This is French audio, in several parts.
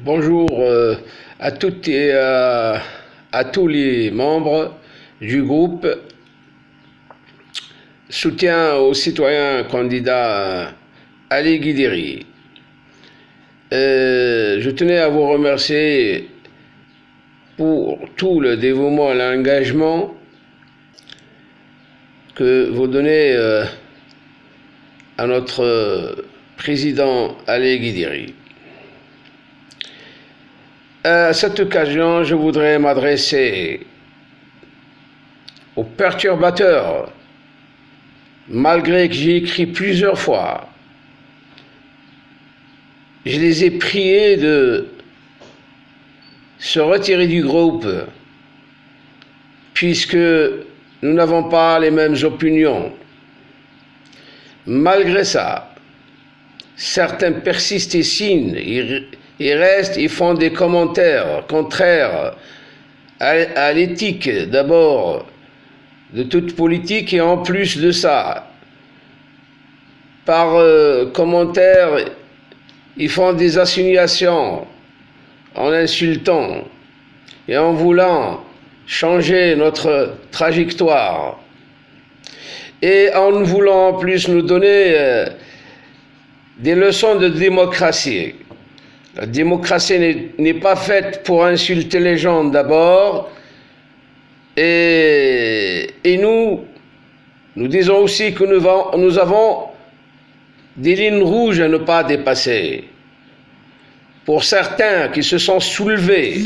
Bonjour à toutes et à tous les membres du groupe Soutien aux citoyens candidats Ali Guidiri. Je tenais à vous remercier pour tout le dévouement et l'engagement que vous donnez à notre président Ali Guidiri. À cette occasion, je voudrais m'adresser aux perturbateurs, malgré que j'ai écrit plusieurs fois. Je les ai priés de se retirer du groupe, puisque nous n'avons pas les mêmes opinions. Malgré ça, certains persistent et signent. Ils restent, ils font des commentaires contraires à l'éthique d'abord de toute politique, et en plus de ça, par commentaires, ils font des insinuations en insultant et en voulant changer notre trajectoire, et en voulant en plus nous donner des leçons de démocratie. La démocratie n'est pas faite pour insulter les gens d'abord, et nous disons aussi que nous avons des lignes rouges à ne pas dépasser. Pour certains qui se sont soulevés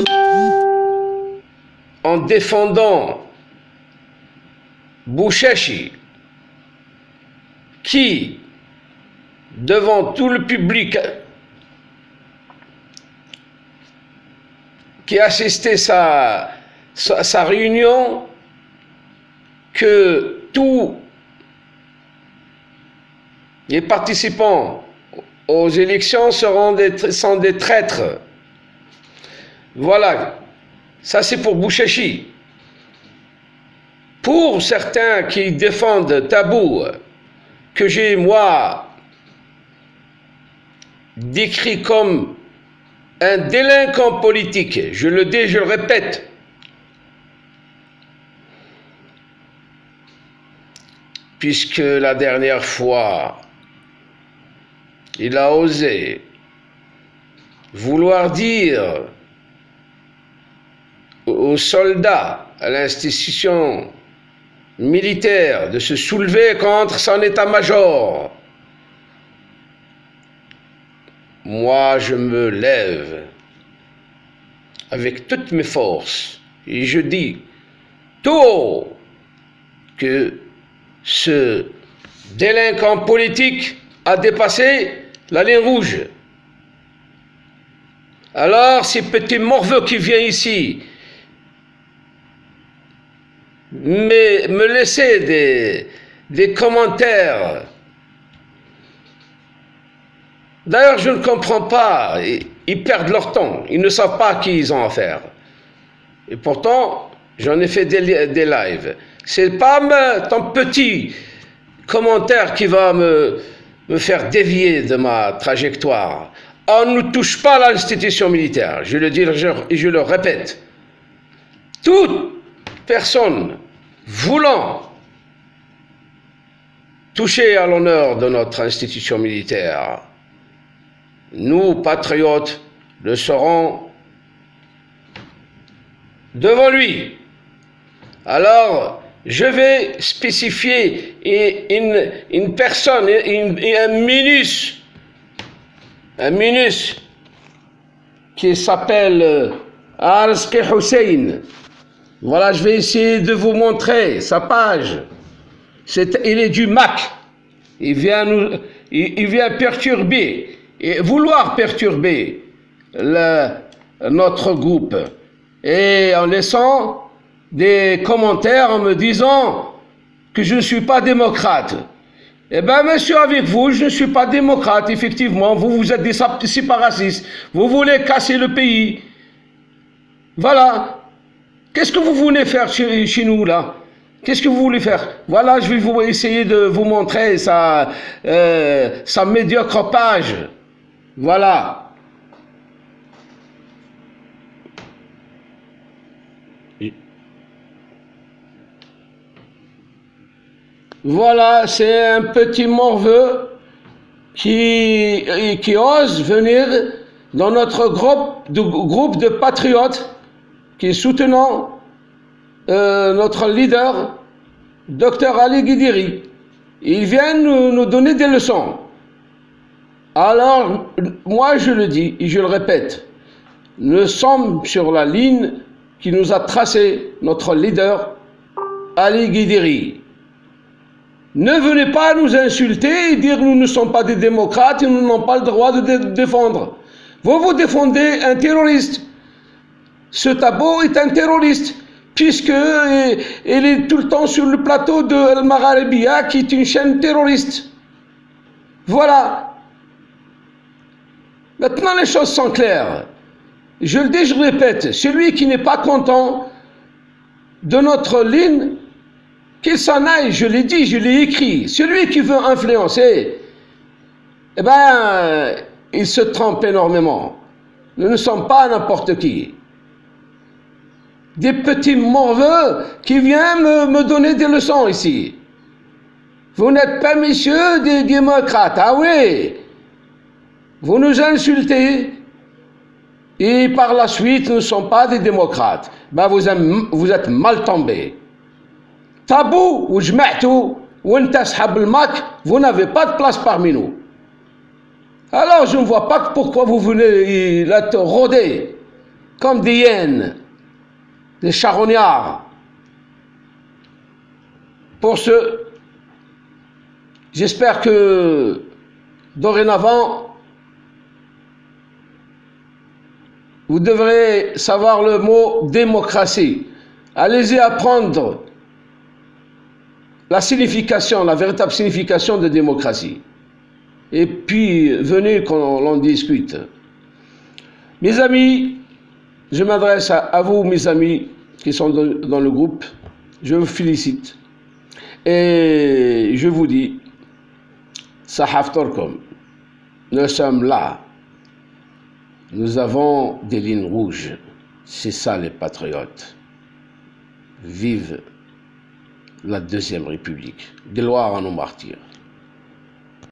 en défendant Bouchachi, qui, devant tout le public qui assistait à sa réunion, que tous les participants aux élections sont des traîtres. Voilà, ça c'est pour Bouchachi. Pour certains qui défendent Tabou, que j'ai moi décrit comme un délinquant politique, je le dis, je le répète, puisque la dernière fois, il a osé vouloir dire aux soldats, à l'institution militaire, de se soulever contre son état-major. Moi, je me lève avec toutes mes forces et je dis tôt que ce délinquant politique a dépassé la ligne rouge. Alors, ces petits morveux qui viennent ici me laisser des commentaires. D'ailleurs, je ne comprends pas. Ils perdent leur temps. Ils ne savent pas à qui ils ont affaire. Et pourtant, j'en ai fait des lives. C'est pas ton petit commentaire qui va me faire dévier de ma trajectoire. On ne touche pas à l'institution militaire. Je le dis et je le répète. Toute personne voulant toucher à l'honneur de notre institution militaire, nous, patriotes, le serons devant lui. Alors, je vais spécifier une personne, un minus qui s'appelle Arzki Hussein. Voilà, je vais essayer de vous montrer sa page. Il est du MAC. Il vient perturber, et vouloir perturber notre groupe, et en laissant des commentaires en me disant que je ne suis pas démocrate. Eh bien, monsieur, avec vous, je ne suis pas démocrate, effectivement. Vous êtes des séparatistes. Vous voulez casser le pays. Voilà. Qu'est-ce que vous voulez faire chez nous, là? Qu'est-ce que vous voulez faire? Voilà, je vais essayer de vous montrer sa médiocre page. Voilà. Voilà, c'est un petit morveux qui ose venir dans notre groupe de patriotes qui soutenons notre leader, Dr Ali Guidiri. Il vient nous donner des leçons. Alors, moi je le dis et je le répète, nous sommes sur la ligne qui nous a tracé notre leader, Ali Guidiri. Ne venez pas nous insulter et dire nous ne sommes pas des démocrates et nous n'avons pas le droit de défendre. Vous défendez un terroriste. Ce Tabo est un terroriste, puisqu'il est tout le temps sur le plateau de Al Magharibia, qui est une chaîne terroriste. Voilà. Maintenant, les choses sont claires. Je le dis, je le répète, celui qui n'est pas content de notre ligne, qu'il s'en aille, je l'ai dit, je l'ai écrit. Celui qui veut influencer, eh ben, il se trompe énormément. Nous ne sommes pas n'importe qui. Des petits morveux qui viennent me donner des leçons ici. Vous n'êtes pas, messieurs, des démocrates. Ah oui, vous nous insultez et par la suite, nous ne sommes pas des démocrates. Ben, vous êtes mal tombés. Tabou ou jma'tou ou n'tashab al-mak, vous n'avez pas de place parmi nous. Alors je ne vois pas pourquoi vous venez là te rôder comme des hyènes, des charognards. Pour ce, j'espère que dorénavant, vous devrez savoir le mot démocratie. Allez-y apprendre la signification, la véritable signification de démocratie. Et puis, venez qu'on en discute. Mes amis, je m'adresse à vous, mes amis qui sont dans le groupe. Je vous félicite. Et je vous dis, Sahaftorkom, nous sommes là. Nous avons des lignes rouges. C'est ça les patriotes. Vive la Deuxième République. Gloire à nos martyrs.